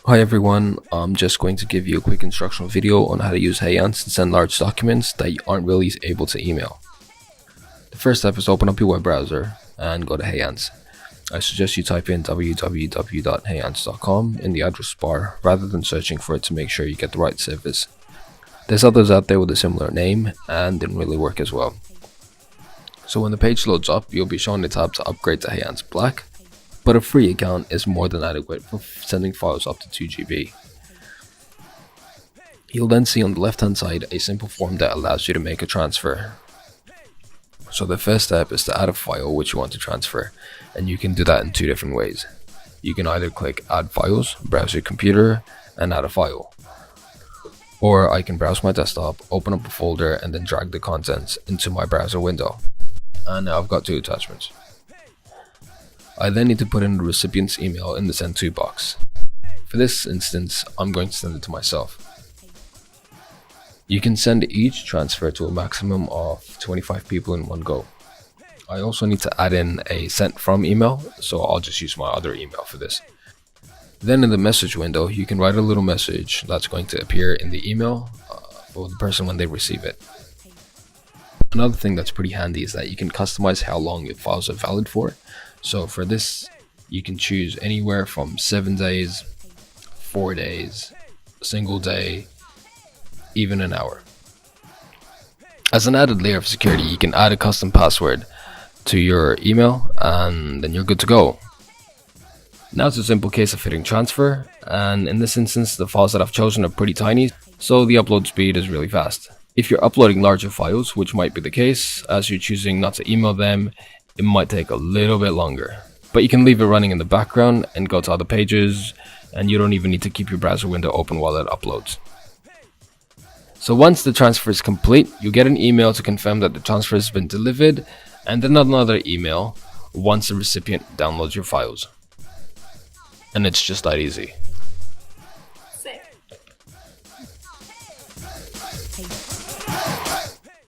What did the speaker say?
Hi everyone, I'm just going to give you a quick instructional video on how to use HeyAnts to send large documents that you aren't really able to email. The first step is to open up your web browser and go to HeyAnts. I suggest you type in www.heyants.com in the address bar rather than searching for it to make sure you get the right service. There's others out there with a similar name and didn't really work as well. So when the page loads up, you'll be shown the tab to upgrade to HeyAnts Black, but a free account is more than adequate for sending files up to 2 GB. You'll then see on the left hand side a simple form that allows you to make a transfer. So the first step is to add a file which you want to transfer, and you can do that in two different ways. You can either click add files, browse your computer and add a file. Or I can browse my desktop, open up a folder and then drag the contents into my browser window. And now I've got two attachments. I then need to put in the recipient's email in the send to box. For this instance, I'm going to send it to myself. You can send each transfer to a maximum of 25 people in one go. I also need to add in a sent from email, so I'll just use my other email for this. Then in the message window, you can write a little message that's going to appear in the email for the person when they receive it. Another thing that's pretty handy is that you can customize how long your files are valid for. So for this, you can choose anywhere from 7 days, 4 days, a single day, even an hour. As an added layer of security, you can add a custom password to your email and then you're good to go. Now it's a simple case of hitting transfer, and in this instance the files that I've chosen are pretty tiny, so the upload speed is really fast. If you're uploading larger files, which might be the case, as you're choosing not to email them, it might take a little bit longer. But you can leave it running in the background and go to other pages, and you don't even need to keep your browser window open while it uploads. So once the transfer is complete, you get an email to confirm that the transfer has been delivered, and then another email once the recipient downloads your files. And it's just that easy.